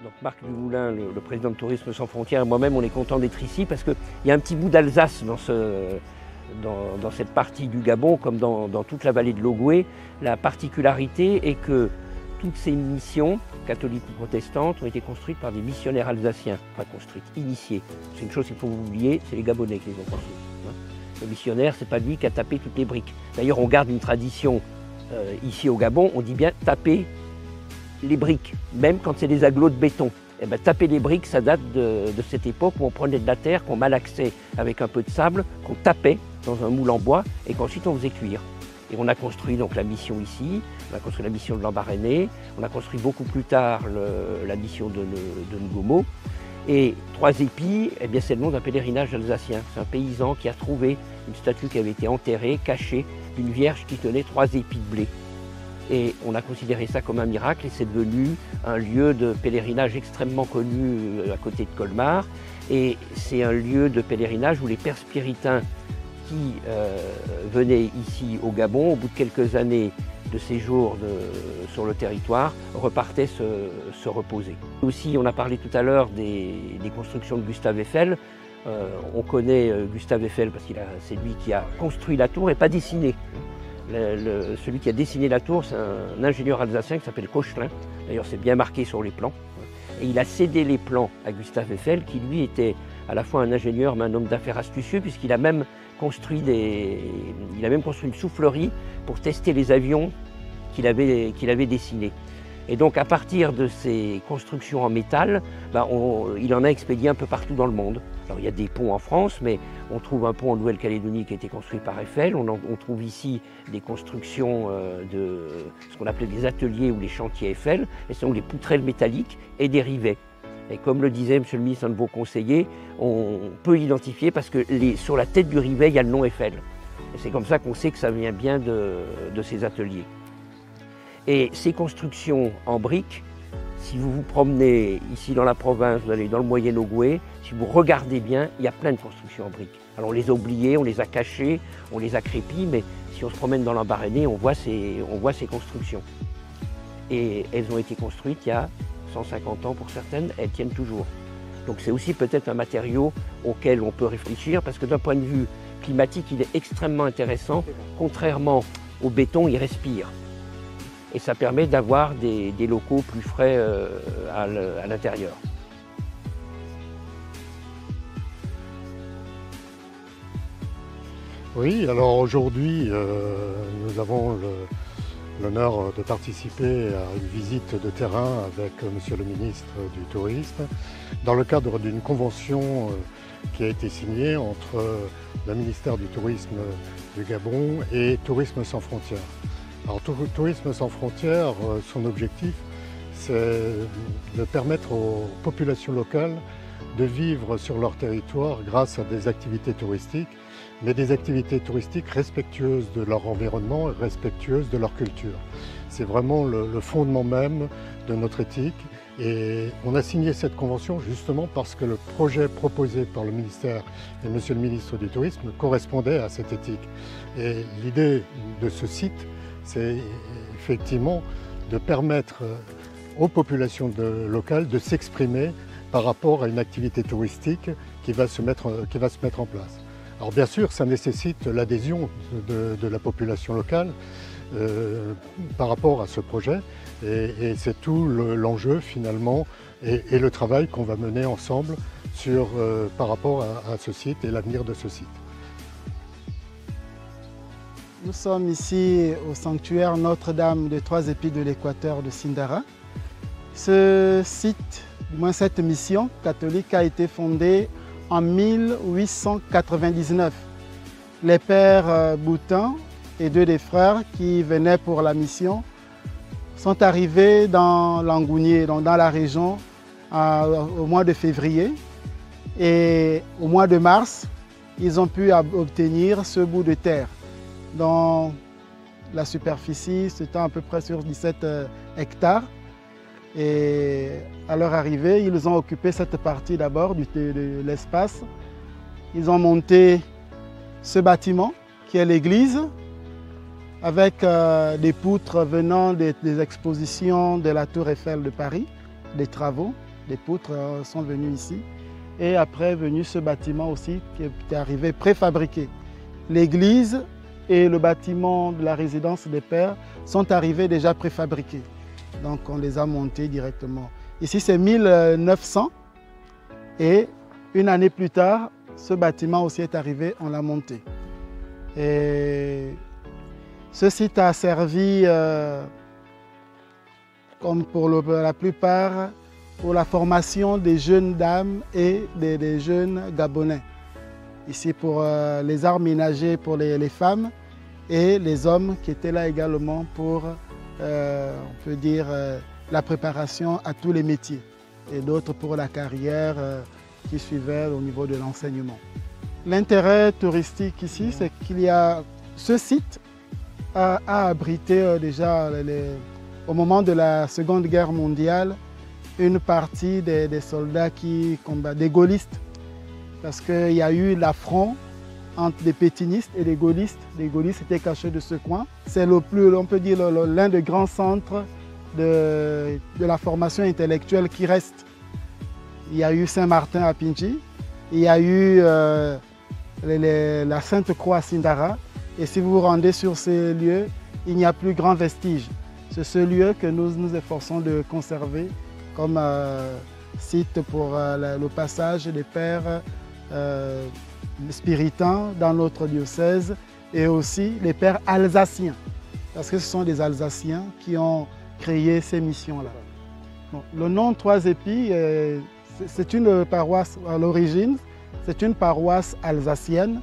Donc Marc Dumoulin, le président de Tourisme sans frontières, et moi-même, on est content d'être ici parce qu'il y a un petit bout d'Alsace dans cette partie du Gabon, comme dans toute la vallée de l'Ogooué. La particularité est que toutes ces missions, catholiques ou protestantes, ont été construites par des missionnaires alsaciens. Enfin construites, initiées. C'est une chose qu'il faut oublier, c'est les Gabonais qui les ont construites. Le missionnaire, c'est pas lui qui a tapé toutes les briques. D'ailleurs, on garde une tradition ici au Gabon, on dit bien taper les briques, même quand c'est des agglos de béton. Et bien, taper les briques, ça date de cette époque où on prenait de la terre, qu'on malaxait avec un peu de sable, qu'on tapait dans un moule en bois et qu'ensuite on faisait cuire. Et on a construit donc la mission ici, on a construit la mission de Lambaréné, on a construit beaucoup plus tard la mission de Ngomo. Et Trois Épis, eh bien, c'est le nom d'un pèlerinage alsacien. C'est un paysan qui a trouvé une statue qui avait été enterrée, cachée, d'une vierge qui tenait 3 épis de blé. Et on a considéré ça comme un miracle et c'est devenu un lieu de pèlerinage extrêmement connu à côté de Colmar. Et c'est un lieu de pèlerinage où les pères spiritains qui venaient ici au Gabon, au bout de quelques années de séjour sur le territoire, repartaient se reposer. Aussi, on a parlé tout à l'heure des constructions de Gustave Eiffel. On connaît Gustave Eiffel parce que c'est lui qui a construit la tour et pas dessiné. Celui qui a dessiné la tour, c'est un ingénieur alsacien qui s'appelle Cochelin. D'ailleurs, c'est bien marqué sur les plans. Et il a cédé les plans à Gustave Eiffel, qui lui était à la fois un ingénieur mais un homme d'affaires astucieux, puisqu'il a même construit une soufflerie pour tester les avions qu'il avait dessinés. Et donc, à partir de ces constructions en métal, il en a expédié un peu partout dans le monde. Alors, il y a des ponts en France, mais on trouve un pont en Nouvelle-Calédonie qui a été construit par Eiffel. On trouve ici des constructions de ce qu'on appelait des ateliers ou les chantiers Eiffel, et ce sont des poutrelles métalliques et des rivets. Et comme le disait monsieur le ministre, un de vos conseillers, on peut identifier parce que sur la tête du rivet, il y a le nom Eiffel. Et c'est comme ça qu'on sait que ça vient bien de ces ateliers. Et ces constructions en briques, si vous vous promenez ici dans la province, vous allez dans le Moyen-Ogooué, si vous regardez bien, il y a plein de constructions en briques. Alors on les a oubliées, on les a cachées, on les a crépies, mais si on se promène dans Lambaréné, on voit ces constructions. Et elles ont été construites il y a 150 ans pour certaines, elles tiennent toujours. Donc c'est aussi peut-être un matériau auquel on peut réfléchir, parce que d'un point de vue climatique, il est extrêmement intéressant. Contrairement au béton, il respire. Et ça permet d'avoir des locaux plus frais à l'intérieur. Oui, alors aujourd'hui, nous avons l'honneur de participer à une visite de terrain avec Monsieur le ministre du Tourisme dans le cadre d'une convention qui a été signée entre le ministère du Tourisme du Gabon et Tourisme sans frontières. Alors Tourisme sans frontières, son objectif, c'est de permettre aux populations locales de vivre sur leur territoire grâce à des activités touristiques, mais des activités touristiques respectueuses de leur environnement et respectueuses de leur culture. C'est vraiment le fondement même de notre éthique. Et on a signé cette convention justement parce que le projet proposé par le ministère et Monsieur le ministre du Tourisme correspondait à cette éthique. Et l'idée de ce site, c'est effectivement de permettre aux populations locales de s'exprimer par rapport à une activité touristique qui va se mettre en place. Alors bien sûr, ça nécessite l'adhésion de la population locale par rapport à ce projet et c'est tout l'enjeu finalement et le travail qu'on va mener ensemble par rapport à ce site et l'avenir de ce site. Nous sommes ici au sanctuaire Notre-Dame des Trois Épis de l'Équateur de Sindara. Ce site, du moins cette mission catholique, a été fondée en 1899. Les pères Boutin et 2 des frères qui venaient pour la mission sont arrivés dans Langounier, donc dans la région, au mois de février. Et au mois de mars, ils ont pu obtenir ce bout de terre, dont la superficie s'étend à peu près sur 17 hectares. Et à leur arrivée, ils ont occupé cette partie d'abord de l'espace. Ils ont monté ce bâtiment qui est l'église avec des poutres venant des expositions de la Tour Eiffel de Paris, des travaux. des poutres sont venues ici. Et après est venu ce bâtiment aussi qui est arrivé préfabriqué. L'église et le bâtiment de la résidence des pères sont arrivés déjà préfabriqués. Donc on les a montés directement. Ici c'est 1900 et une année plus tard, ce bâtiment aussi est arrivé, on l'a monté. Et ce site a servi, comme pour la plupart, pour la formation des jeunes dames et des jeunes Gabonais. Ici pour les arts ménagers pour les femmes et les hommes qui étaient là également pour, on peut dire, la préparation à tous les métiers et d'autres pour la carrière qui suivait au niveau de l'enseignement. L'intérêt touristique ici, c'est qu'il y a ce site a abrité déjà au moment de la Seconde Guerre mondiale une partie des soldats qui combattent, des gaullistes, parce qu'il y a eu l'affront entre des pétinistes et des gaullistes. Les gaullistes étaient cachés de ce coin. C'est on peut dire, l'un des grands centres de la formation intellectuelle qui reste. Il y a eu Saint-Martin à Pinchi, il y a eu la Sainte-Croix à Sindara, et si vous vous rendez sur ces lieux, il n'y a plus grand vestige. C'est ce lieu que nous nous efforçons de conserver comme site pour le passage des pères spiritains dans notre diocèse et aussi les pères alsaciens, parce que ce sont des Alsaciens qui ont créé ces missions-là. Bon, le nom Trois Épis, c'est une paroisse à l'origine, c'est une paroisse alsacienne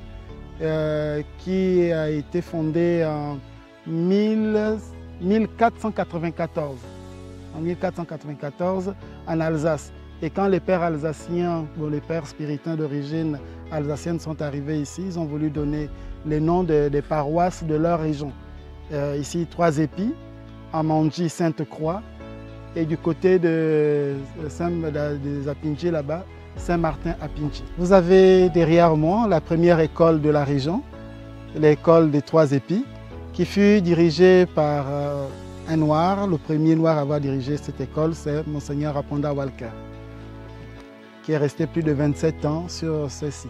qui a été fondée en 1494. En 1494 en Alsace. Et quand les pères alsaciens, ou les pères spiritains d'origine alsacienne sont arrivés ici, ils ont voulu donner les noms des paroisses de leur région. Ici, Trois Épis, Amandji, Sainte-Croix, et du côté des Apinji là-bas, Saint-Martin à Pinchi. Vous avez derrière moi la première école de la région, l'école des Trois Épis, qui fut dirigée par un noir. Le premier noir à avoir dirigé cette école, c'est Monseigneur Aponda Walker, qui est resté plus de 27 ans sur ce site.